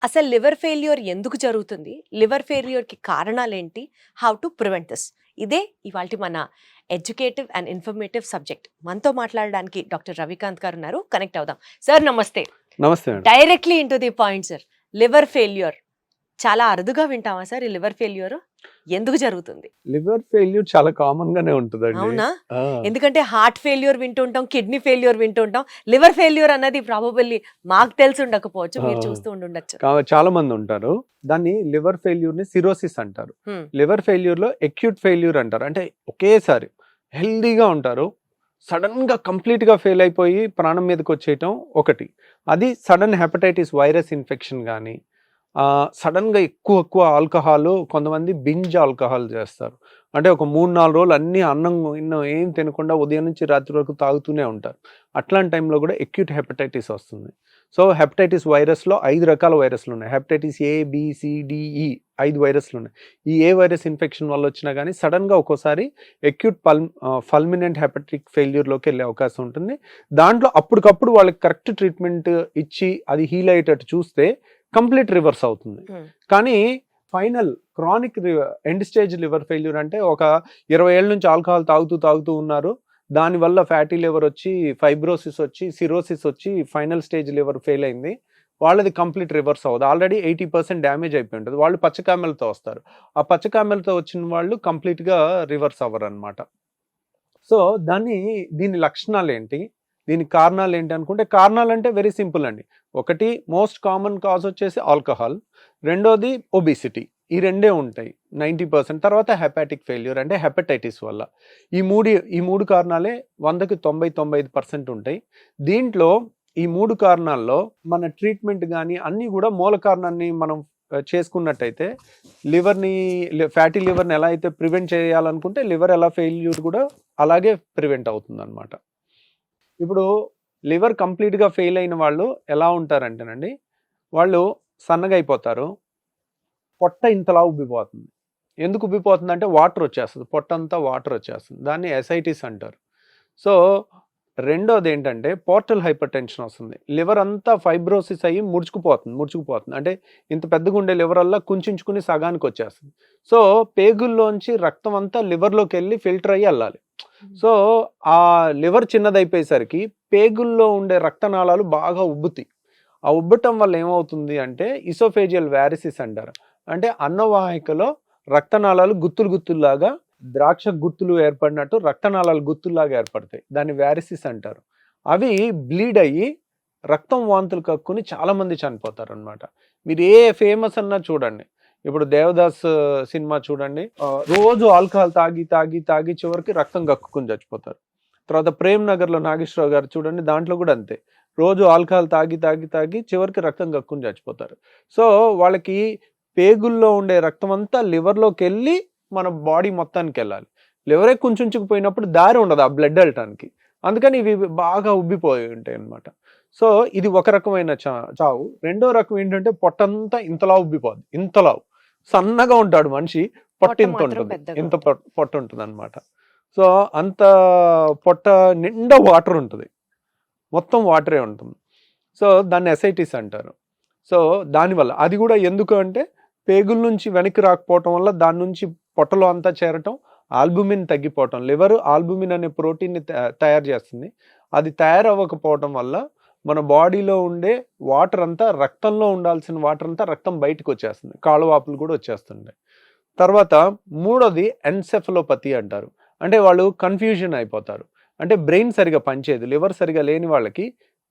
అసలు liver failure ఎందుకు జరుగుతుంది? లివర్ ఫెయిల్యూర్‌కి కారణాలేంటి? How to prevent this? ఇదే ఇవాల్టి మన ఎడ్యుకేటివ్ అండ్ ఇన్ఫర్మేటివ్ సబ్జెక్ట్. మనతో మాట్లాడడానికి డాక్టర్ రవికాంత్ గారు ఉన్నారు. కనెక్ట్ అవుదాం. సార్ నమస్తే. నమస్తే అండి. Directly into the point sir. Liver failure చాలా అరుదుగా వింటామా సార్ ఈ లివర్ ఫెయిల్యూర్? ఎందుకు జరుగుతుంది? లివర్ ఫెయిల్యూర్ చాలా కామన్ గానే ఉంటుందండి. అవునా? ఆ, ఎందుకంటే హార్ట్ ఫెయిల్యూర్ వింటుంటాం, కిడ్నీ ఫెయిల్యూర్ వింటుంటాం. లివర్ ఫెయిల్యూర్ అన్నది ప్రాబబల్లీ మాకు తెలిసి ఉండకపోవచ్చు, మీరు చూస్తూ ఉండుండొచ్చు. చాలా మంది ఉంటారు. దాన్ని లివర్ ఫెయిల్యూర్ ని సిరోసిస్ అంటారు. హ్మ్. లివర్ ఫెయిల్యూర్ లో అక్యూట్ ఫెయిల్యూర్ అంటారు. అంటే ఒకేసారి హెల్దీగా ఉంటారు, సడన్ గా కంప్లీట్ గా ఫెయిల్ అయిపోయి ప్రాణం మీదకి వచ్చేయటం ఒకటి. అది సడన్ హెపటైటిస్ వైరస్ ఇన్ఫెక్షన్ కానీ, సడన్గా ఎక్కువ ఆల్కహాల్, కొంతమంది బింజ్ ఆల్కహాల్ చేస్తారు. అంటే ఒక 3-4 రోజులు అన్ని అన్నం ఏం తినకుండా ఉదయం నుంచి రాత్రి వరకు తాగుతూనే ఉంటారు. అట్లాంటి టైంలో కూడా అక్యూట్ హెపటైటిస్ వస్తుంది. సో హెపటైటిస్ వైరస్లో 5 రకాల వైరస్లు ఉన్నాయి. Hepatitis A, B, C, D, E 5 వైరస్లు ఉన్నాయి. ఈ ఏ వైరస్ ఇన్ఫెక్షన్ వల్ల వచ్చినా కానీ సడన్గా ఒక్కోసారి అక్యూట్ ఫల్మినెంట్ హెపటిక్ ఫెయిల్యూర్లోకి వెళ్ళే అవకాశం ఉంటుంది. దాంట్లో అప్పటికప్పుడు వాళ్ళకి కరెక్ట్ ట్రీట్మెంట్ ఇచ్చి అది హీల్ అయ్యేటట్టు చూస్తే కంప్లీట్ రివర్స్ అవుతుంది. కానీ final chronic end stage liver failure అంటే ఒక 20 ఏళ్ళ నుంచి ఆల్కహాల్ తాగుతూ ఉన్నారు, దానివల్ల ఫ్యాటీ లివర్ వచ్చి, ఫైబ్రోసిస్ వచ్చి, సిరోసిస్ వచ్చి ఫైనల్ స్టేజ్ లివర్ ఫెయిల్ అయింది. వాళ్ళది కంప్లీట్ రివర్స్ అవ్వదు. ఆల్రెడీ 80% డ్యామేజ్ అయిపోయి ఉంటుంది. వాళ్ళు పచ్చకామెలతో వస్తారు. ఆ పచ్చకామెలతో వచ్చిన వాళ్ళు కంప్లీట్గా రివర్స్ అవ్వరు అనమాట. సో దీని లక్షణాలు ఏంటి, దీనికి కారణాలు ఏంటి అనుకుంటే, కారణాలు అంటే వెరీ సింపుల్ అండి. ఒకటి, మోస్ట్ కామన్ కాజ్ వచ్చేసి ఆల్కహాల్. రెండోది ఒబిసిటీ. ఈ రెండే ఉంటాయి 90%. తర్వాత హెపాటిక్ ఫెయిల్యూర్ అంటే హెపటైటిస్ వల్ల. ఈ మూడు కారణాలే 100కి 90-95% ఉంటాయి. దీంట్లో ఈ 3 కారణాల్లో మన ట్రీట్మెంట్ కానీ అన్నీ కూడా మూల కారణాన్ని మనం చేసుకున్నట్టయితే ఫ్యాటీ లివర్ని ఎలా అయితే ప్రివెంట్ చేయాలనుకుంటే లివర్ ఎలా ఫెయిల్యూర్ కూడా అలాగే ప్రివెంట్ అవుతుంది అనమాట. ఇప్పుడు లివర్ కంప్లీట్గా ఫెయిల్ అయిన వాళ్ళు ఎలా ఉంటారంటేనండి, వాళ్ళు సన్నగా అయిపోతారు, పొట్ట ఇంతలా ఉబ్బిపోతుంది. ఎందుకు ఉబ్బిపోతుంది అంటే వాటర్ వచ్చేస్తుంది, పొట్టంతా వాటర్ వచ్చేస్తుంది. దాన్ని ఎసైటిస్ అంటారు. సో రెండోది ఏంటంటే పోర్టల్ హైపర్ టెన్షన్ వస్తుంది. లివర్ అంతా ఫైబ్రోసిస్ అయ్యి ముడుచుకుపోతుంది. అంటే ఇంత పెద్దగా ఉండే లివర్ వల్ల కుంచుకుని సగానికి వచ్చేస్తుంది. సో పేగుల్లోంచి రక్తం అంతా లివర్లోకి వెళ్ళి ఫిల్టర్ అయ్యి వెళ్ళాలి. సో ఆ లివర్ చిన్నదైపోయేసరికి పేగుల్లో ఉండే రక్తనాళాలు బాగా ఉబ్బుతాయి. ఆ ఉబ్బటం వల్ల ఏమవుతుంది అంటే ఇసోఫేజియల్ వ్యారిసిస్ అంటారు. అంటే అన్నవాహికలో రక్తనాళాలు గుత్తుల్లాగా, ద్రాక్ష గుత్తులు ఏర్పడినట్టు రక్తనాళాలు గుత్తుల్లాగా ఏర్పడతాయి. దాన్ని వ్యారిసిస్ అంటారు. అవి బ్లీడ్ అయ్యి రక్తం వాంతులు కక్కుని చాలా మంది చనిపోతారు అనమాట. మీరు ఏ ఫేమస్ అన్నా చూడండి, ఇప్పుడు దేవదాస్ సినిమా చూడండి, రోజు ఆల్కహాల్ తాగి చివరికి రక్తం కక్కుని చచ్చిపోతారు. తర్వాత ప్రేమ్ నగర్లో నాగేశ్వరరావు గారు చూడండి, దాంట్లో కూడా అంతే, రోజు ఆల్కహాల్ తాగి చివరికి రక్తం కక్కుని చచ్చిపోతారు. సో వాళ్ళకి పేగుల్లో ఉండే రక్తం అంతా లివర్లోకి వెళ్ళి మన బాడీ మొత్తానికి వెళ్ళాలి. లివరే కుంచుకుపోయినప్పుడు దారి ఉండదు ఆ బ్లడ్ వెళ్ళటానికి. అందుకని ఇవి బాగా ఉబ్బిపోయి ఉంటాయి అన్నమాట. సో ఇది ఒక రకమైన చావు. రెండో రకం ఏంటంటే పొట్టంతా ఇంతలా ఉబ్బిపోద్ది, ఇంతలావు సన్నగా ఉంటాడు మనిషి, పొట్ట ఇంత ఉంటుంది, ఇంత పొట్ట ఉంటుంది అనమాట. సో అంత పొట్ట నిండా వాటర్ ఉంటుంది, మొత్తం వాటరే ఉంటుంది. సో దాన్ని ఎసైటిస్ అంటారు. సో దానివల్ల అది కూడా ఎందుకు అంటే పేగుల నుంచి వెనక్కి రాకపోవటం వల్ల దాని నుంచి పొట్టలో అంతా చేరటం, ఆల్బుమిన్ తగ్గిపోవటం. లివర్ ఆల్బుమిన్ అనే ప్రోటీన్ని తయారు చేస్తుంది. అది తయారవ్వకపోవటం వల్ల మన బాడీలో ఉండే వాటర్ అంతా, రక్తంలో ఉండాల్సిన వాటర్ అంతా రక్తం బయటకు వచ్చేస్తుంది, కాళ్ళవాపులు కూడా వచ్చేస్తుంటాయి. తర్వాత మూడోది ఎన్సెఫలోపతి అంటారు. అంటే వాళ్ళు కన్ఫ్యూజన్ అయిపోతారు. అంటే బ్రెయిన్ సరిగా పనిచేయదు. లివర్ సరిగా లేని వాళ్ళకి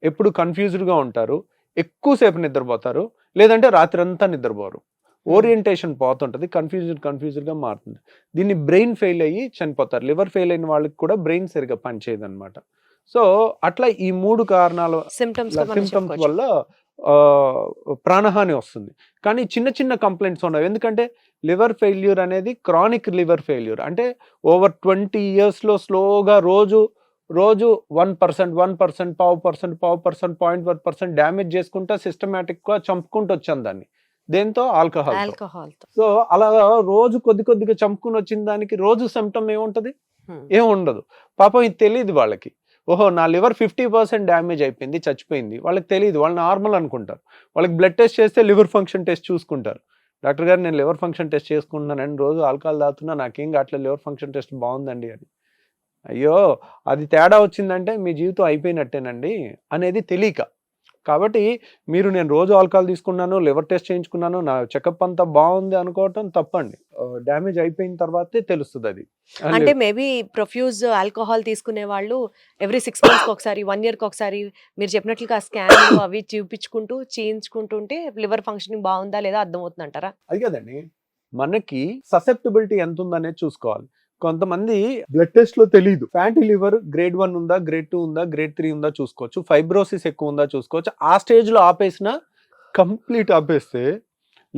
ఎప్పుడు కన్ఫ్యూజ్డ్గా ఉంటారు, ఎక్కువసేపు నిద్రపోతారు, లేదంటే రాత్రి అంతా నిద్రపోరు, ఓరియంటేషన్ పోతుంటుంది, కన్ఫ్యూజ్డ్గా మారుతుంది. దీన్ని బ్రెయిన్ ఫెయిల్ అయ్యి చనిపోతారు. లివర్ ఫెయిల్ అయిన వాళ్ళకి కూడా బ్రెయిన్ సరిగా పనిచేయదు అనమాట. సో అట్లా ఈ 3 కారణాల సిమ్టమ్స్ వల్ల ప్రాణహాని వస్తుంది. కానీ చిన్న కంప్లైంట్స్ ఉన్నాయి. ఎందుకంటే లివర్ ఫెయిల్యూర్ అనేది క్రానిక్ లివర్ ఫెయిల్యూర్. అంటే ఓవర్ 20 yearsలో స్లోగా రోజు 1%, 0.5%, 0.1% డ్యామేజ్ చేసుకుంటా సిస్టమేటిక్గా చంపుకుంటూ వచ్చాను దాన్ని. దేంతో? ఆల్కహాల్. సో అలా రోజు కొద్దిగా చంపుకుని వచ్చిన దానికి రోజు సిమ్టమ్ ఏముంటది? ఏముండదు. పాపం ఇది తెలియదు వాళ్ళకి. ఓహో నా లివర్ 50% డ్యామేజ్ అయిపోయింది, చచ్చిపోయింది, వాళ్ళకి తెలియదు, వాళ్ళు నార్మల్ అనుకుంటారు. వాళ్ళకి బ్లడ్ టెస్ట్ చేస్తే లివర్ ఫంక్షన్ టెస్ట్ చూసుకుంటారు. డాక్టర్ గారు నేను లివర్ ఫంక్షన్ టెస్ట్ చేసుకుంటున్నానండి, రోజు ఆల్కహాల్ తాగుతున్నా, నాకేం కావట్లేదు, లివర్ ఫంక్షన్ టెస్ట్ బాగుందండి అని. అయ్యో అది తేడా వచ్చిందంటే మీ జీవితం అయిపోయినట్టేనండి అనేది తెలియక. కాబట్టి మీరు నేను రోజు ఆల్కహాల్ తీసుకున్నాను, లివర్ టెస్ట్ చేయించుకున్నాను, నా చెకప్ అంతా బాగుంది అనుకోవటం తప్పండి. డ్యామేజ్ అయిపోయిన తర్వాతే తెలుస్తుంది అది. అంటే మేబీ ప్రొఫ్యూజ్ ఆల్కహాల్ తీసుకునే వాళ్ళు ఎవ్రీ 6 months ఒకసారి 1 year ఒకసారి మీరు చెప్పినట్లుగా స్కాన్లు అవి చూపించుకుంటూ చేయించుకుంటుంటే లివర్ ఫంక్షనింగ్ బాగుందా లేదా అర్థమవుతుంది అంటారా? అది కదండి, మనకి ససెప్టబిలిటీ ఎంత ఉందనేది చూసుకోవాలి. కొంతమంది బ్లడ్ టెస్ట్ లో తెలియదు, ఫ్యాటీ లివర్ గ్రేడ్ 1 ఉందా, గ్రేడ్ 2 ఉందా, గ్రేడ్ 3 ఉందా చూసుకోవచ్చు, ఫైబ్రోసిస్ ఎక్కువ ఉందా చూసుకోవచ్చు. ఆ స్టేజ్ లో ఆపేసిన, కంప్లీట్ ఆపేస్తే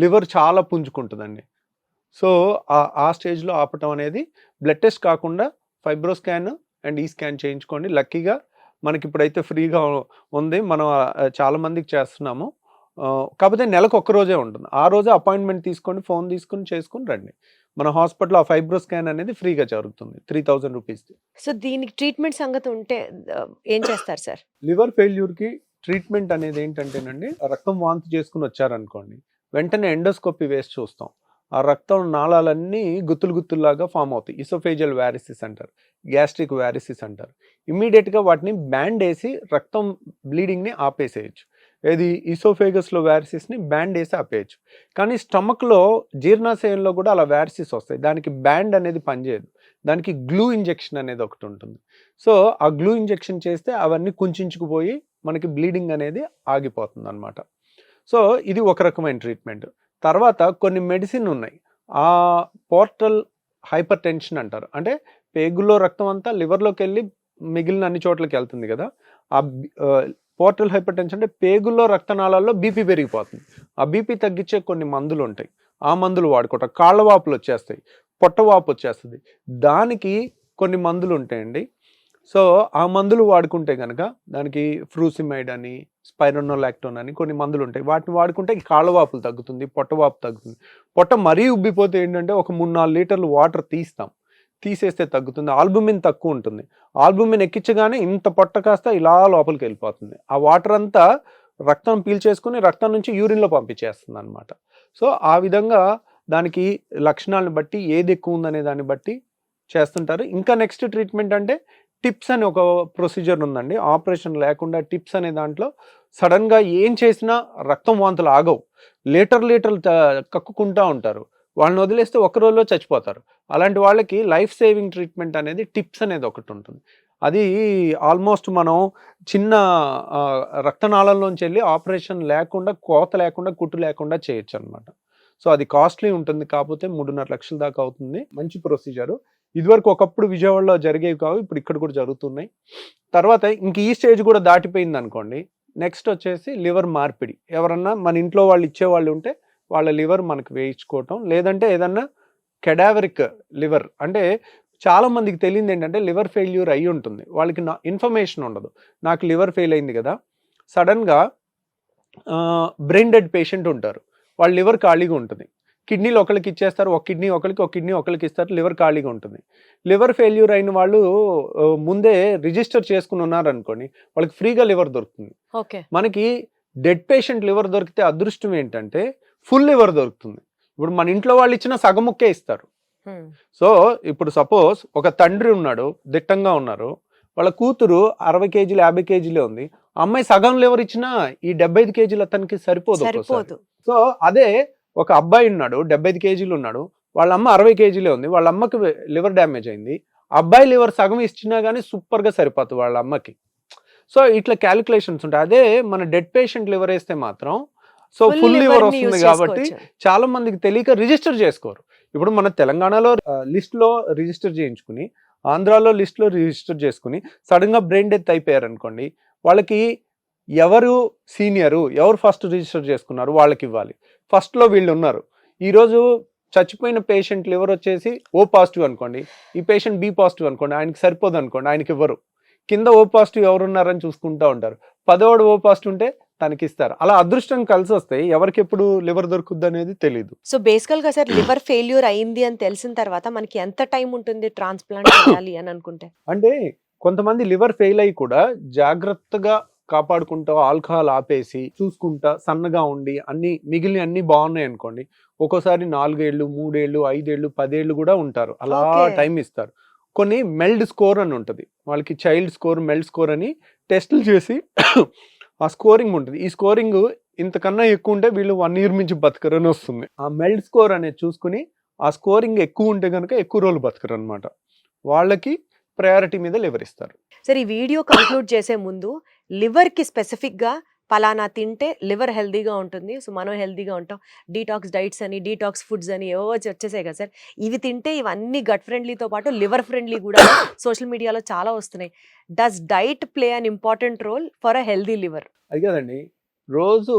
లివర్ చాలా పుంజుకుంటుందండి. సో ఆ స్టేజ్ లో ఆపటం అనేది బ్లడ్ టెస్ట్ కాకుండా ఫైబ్రో స్కాన్ అండ్ ఈ స్కాన్ చేయించుకోండి. లక్కీగా మనకి ఇప్పుడైతే ఫ్రీగా ఉంది, మనం చాలా మందికి చేస్తున్నాము. కాకపోతే నెలకు ఒక్క రోజే ఉంటుంది, ఆ రోజే అపాయింట్మెంట్ తీసుకొని ఫోన్ తీసుకుని చేసుకుని రండి. మన హాస్పిటల్ ఆ ఫైబ్రో స్కాన్ అనేది ఫ్రీగా జరుగుతుంది 3000 రూపీస్. సో దీనికి ట్రీట్మెంట్ సంగతి ఉంటే ఏం చేస్తారు సార్? లివర్ ఫెయిల్యూర్ కి ట్రీట్మెంట్ అనేది ఏంటంటేనండి, రక్తం వాంతి చేసుకుని వచ్చారనుకోండి, వెంటనే ఎండోస్కోపీ వేసి చూస్తాం. ఆ రక్తం నాళాలన్నీ గుత్తులులాగా ఫామ్ అవుతాయి. ఇసోఫేజియల్ వ్యారిసిస్ అంటారు, గ్యాస్ట్రిక్ వ్యారిసిస్ అంటారు. ఇమ్మీడియట్గా వాటిని బ్యాండ్ వేసి రక్తం బ్లీడింగ్ని ఆపేసేయచ్చు. ఏది ఈసోఫేగస్లో వ్యారిసిస్ని బ్యాండ్ వేసి ఆపేయచ్చు. కానీ స్టమక్లో జీర్ణాశయంలో కూడా అలా వ్యారిసిస్ వస్తాయి, దానికి బ్యాండ్ అనేది పనిచేయదు, దానికి గ్లూ ఇంజెక్షన్ అనేది ఒకటి ఉంటుంది. సో ఆ గ్లూ ఇంజెక్షన్ చేస్తే అవన్నీ కుంచుకుపోయి మనకి బ్లీడింగ్ అనేది ఆగిపోతుంది అనమాట. సో ఇది ఒక రకమైన ట్రీట్మెంట్. తర్వాత కొన్ని మెడిసిన్ ఉన్నాయి, ఆ పోర్టల్ హైపర్ టెన్షన్ అంటారు, అంటే పేగుల్లో రక్తం అంతా లివర్లోకి వెళ్ళి మిగిలిన అన్ని చోట్లకి వెళ్తుంది కదా. ఆ పోర్టల్ హైపర్ టెన్షన్ అంటే పేగుల్లో రక్తనాళాల్లో బీపీ పెరిగిపోతుంది. ఆ బీపీ తగ్గించే కొన్ని మందులు ఉంటాయి, ఆ మందులు వాడుకోవటం. కాళ్ళ వాపులు వచ్చేస్తాయి, పొట్టవాపు వచ్చేస్తుంది, దానికి కొన్ని మందులు ఉంటాయండి. సో ఆ మందులు వాడుకుంటే కనుక దానికి ఫ్రూసిమైడ్ అని, స్పైరోనోలాక్టోన్ అని కొన్ని మందులు ఉంటాయి, వాటిని వాడుకుంటే కాళ్ళవాపులు తగ్గుతుంది, పొట్టవాపు తగ్గుతుంది. పొట్ట మరీ ఉబ్బిపోతే ఏంటంటే ఒక 3-4 లీటర్లు వాటర్ తీసేస్తే తగ్గుతుంది. ఆల్బుమిన్ తక్కువ ఉంటుంది, ఆల్బుమిన్ ఎక్కించగానే ఇంత పొట్ట కాస్త ఇలా లోపలికి వెళ్ళిపోతుంది. ఆ వాటర్ అంతా రక్తం పీల్చేసుకుని రక్తం నుంచి యూరిన్లో పంపించేస్తుంది అనమాట. సో ఆ విధంగా దానికి లక్షణాలను బట్టి ఏది ఎక్కువ ఉందనే దాన్ని బట్టి చేస్తుంటారు. ఇంకా నెక్స్ట్ ట్రీట్మెంట్ అంటే టిప్స్ అని ఒక ప్రొసీజర్ ఉందండి, ఆపరేషన్ లేకుండా టిప్స్ అనే దాంట్లో సడన్గా ఏం చేసినా రక్తం వాంతులు ఆగవు, లీటర్లు కక్కుకుంటూ ఉంటారు, వాళ్ళని వదిలేస్తే ఒక రోజులో చచ్చిపోతారు. అలాంటి వాళ్ళకి లైఫ్ సేవింగ్ ట్రీట్మెంట్ అనేది టిప్స్ అనేది ఒకటి ఉంటుంది. అది ఆల్మోస్ట్ మనం చిన్న రక్తనాళంలోంచి వెళ్ళి ఆపరేషన్ లేకుండా, కోత లేకుండా, కుట్టు లేకుండా చేయొచ్చు అనమాట. సో అది కాస్ట్లీ ఉంటుంది, కాకపోతే 3.5 లక్షల దాకా అవుతుంది. మంచి ప్రొసీజరు. ఇదివరకు ఒకప్పుడు విజయవాడలో జరిగేవి కావు, ఇప్పుడు ఇక్కడ కూడా జరుగుతున్నాయి. తర్వాత ఇంక ఈ స్టేజ్ కూడా దాటిపోయింది అనుకోండి, నెక్స్ట్ వచ్చేసి లివర్ మార్పిడి. ఎవరన్నా మన ఇంట్లో వాళ్ళు ఇచ్చేవాళ్ళు ఉంటే వాళ్ళ లివర్ మనకు వేయించుకోవటం, లేదంటే ఏదన్నా కెడావరిక్ లివర్ అంటే చాలా మందికి తెలియదు ఏంటంటే లివర్ ఫెయిల్యూర్ అయి ఉంటుంది, వాళ్ళకి ఇన్ఫర్మేషన్ ఉండదు. నాకు లివర్ ఫెయిల్ అయింది కదా, సడన్గా బ్రెయిన్ డెడ్ పేషెంట్ ఉంటారు, వాళ్ళ లివర్ ఖాళీగా ఉంటుంది, కిడ్నీలు ఒకరికి ఇచ్చేస్తారు, ఒక కిడ్నీ ఒకరికి ఇస్తారు, లివర్ ఖాళీగా ఉంటుంది. లివర్ ఫెయిల్యూర్ అయిన వాళ్ళు ముందే రిజిస్టర్ చేసుకుని ఉన్నారనుకోండి, వాళ్ళకి ఫ్రీగా లివర్ దొరుకుతుంది. మనకి డెడ్ పేషెంట్ లివర్ దొరికితే అదృష్టం ఏంటంటే ఫుల్ లివర్ దొరుకుతుంది. ఇప్పుడు మన ఇంట్లో వాళ్ళు ఇచ్చిన సగం ముక్కే ఇస్తారు. సో ఇప్పుడు సపోజ్ ఒక తండ్రి ఉన్నాడు, దిట్టంగా ఉన్నారు, వాళ్ళ కూతురు 60 కేజీలు 50 కేజీలే ఉంది, అమ్మాయి సగం లివర్ ఇచ్చినా ఈ 75 కేజీలు అతనికి సరిపోదు. సో అదే ఒక అబ్బాయి ఉన్నాడు, 75 కేజీలు ఉన్నాడు, వాళ్ళ అమ్మ 60 కేజీలే ఉంది, వాళ్ళ అమ్మకి లివర్ డ్యామేజ్ అయింది, అబ్బాయి లివర్ సగం ఇచ్చినా కానీ సూపర్గా సరిపోతుంది వాళ్ళ అమ్మకి. సో ఇట్లా క్యాలిక్యులేషన్స్ ఉంటాయి. అదే మన డెడ్ పేషెంట్ లివర్ వేస్తే మాత్రం సో ఫుల్ లివర్ వస్తుంది కాబట్టి చాలా మందికి తెలియక రిజిస్టర్ చేసుకోరు. ఇప్పుడు మన తెలంగాణలో లిస్ట్లో రిజిస్టర్ చేయించుకుని, ఆంధ్రాలో లిస్ట్లో రిజిస్టర్ చేసుకుని సడన్ గా బ్రెయిన్ డెత్ అయిపోయారు అనుకోండి, వాళ్ళకి ఎవరు సీనియరు, ఎవరు ఫస్ట్ రిజిస్టర్ చేసుకున్నారు వాళ్ళకి ఇవ్వాలి. ఫస్ట్లో వీళ్ళు ఉన్నారు, ఈరోజు చచ్చిపోయిన పేషెంట్ లివర్ వచ్చేసి ఓ పాజిటివ్ అనుకోండి, ఈ పేషెంట్ బి పాజిటివ్ అనుకోండి, ఆయనకి సరిపోదు అనుకోండి, ఆయనకి ఇవ్వరు. కింద ఓ పాజిటివ్ ఎవరున్నారని చూసుకుంటూ ఉంటారు, 10వ ఓ పాజిటివ్ ఉంటే తనకి ఇస్తారు. అలా అదృష్టం కలిసి వస్తాయి, ఎవరికి ఎప్పుడు లివర్ దొరుకుద్ది అనేది తెలియదు. సో బేసికల్ గా సార్ లివర్ ఫెయిల్యూర్ అయింది అని తెలిసిన తర్వాత మనకి ఎంత టైం ఉంటుంది ట్రాన్స్ప్లాంట్ చేయాలి అని అనుకుంటే? అంటే కొంతమంది లివర్ ఫెయిల్ అయ్యి కూడా జాగ్రత్తగా కాపాడుకుంటా ఆల్కహాల్ ఆపేసి చూసుకుంటా సన్నగా ఉండి మిగిలిన అన్ని బాగున్నాయి అనుకోండి, ఒక్కోసారి 4 ఏళ్ళు 3 ఏళ్ళు 5 ఏళ్ళు 10 ఏళ్ళు కూడా ఉంటారు. అలా Okay. టైం ఇస్తారు. కొన్ని మెల్డ్ స్కోర్ అని ఉంటుంది, వాళ్ళకి చైల్డ్ స్కోర్ మెల్డ్ స్కోర్ అని టెస్టులు చేసి ఆ స్కోరింగ్ ఉంటుంది. ఈ స్కోరింగ్ ఇంతకన్నా ఎక్కువ ఉంటే వీళ్ళు 1 ఇయర్ నుంచి బతకరని వస్తుంది. ఆ మెల్డ్ స్కోర్ అనేది చూసుకుని ఆ స్కోరింగ్ ఎక్కువ ఉంటే కనుక ఎక్కువ రోజులు బతకరు అనమాట. వాళ్ళకి ప్రయారిటీ మీద లివర్ ఇస్తారు. సరే, ఈ వీడియో కంక్లూడ్ చేసే ముందు లివర్కి స్పెసిఫిక్గా పలానా తింటే లివర్ హెల్దీగా ఉంటుంది, సో మనం హెల్దీగా ఉంటాం, డీటాక్స్ డైట్స్ అని డీటాక్స్ ఫుడ్స్ అని ఏవో వచ్చేసాయి కదా సార్, ఇవి తింటే ఇవన్నీ గట్ ఫ్రెండ్లీతో పాటు లివర్ ఫ్రెండ్లీ కూడా సోషల్ మీడియాలో చాలా వస్తున్నాయి. Does diet play an important role for a healthy liver? అది కదండి, రోజు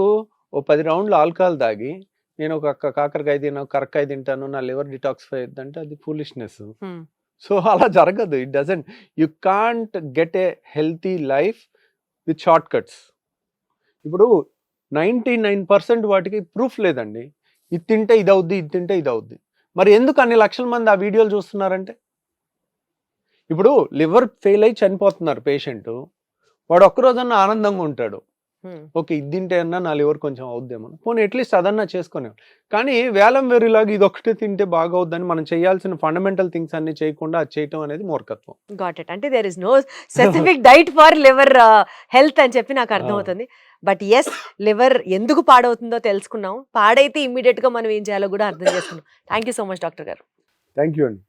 ఓ 10 రౌండ్లు ఆల్కహాల్ తాగి నేను ఒక కాకరకాయ తిన్నాను, కరక్కాయ తింటాను, నా లివర్ డిటాక్సిఫై అవుతుందంటే అది ఫూలిష్నెస్. సో అలా జరగదు. It doesn't, you can't get a healthy life with short cuts. ఇప్పుడు 99% వాటికి ప్రూఫ్ లేదండి. ఇది తింటే ఇది అవుద్ది, ఇది తింటే ఇది అవుద్ది. మరి ఎందుకు అన్ని లక్షల మంది ఆ వీడియోలు చూస్తున్నారంటే, ఇప్పుడు లివర్ ఫెయిల్ అయ్యి చనిపోతున్నారు పేషెంట్, వాడు ఒక్కరోజన్నా ఆనందంగా ఉంటాడు, ఓకే ఇది తింటే అన్నా నా లివర్ కొంచెం అవుద్దేమో, పోనీ అట్లీస్ట్ అదన్నా చేసుకునే. కానీ వేలం వేరులాగా ఇది ఒకటే తింటే బాగా అవుద్దని మనం చేయాల్సిన ఫండమెంటల్ థింగ్స్ అన్ని చేయకుండా అది చేయటం అనేది మూర్ఖత్వం. Got it. అంటే there is no specific diet for liver health అని చెప్పి నాకు అర్థమవుతుంది. బట్ ఎస్, లివర్ ఎందుకు పాడవుతుందో తెలుసుకున్నాం, పాడైతే ఇమ్మీడియట్ గా మనం ఏం చేయాలో కూడా అర్థం చేసుకున్నాం. Thank you so much doctor గారు. థ్యాంక్ యూ అండి.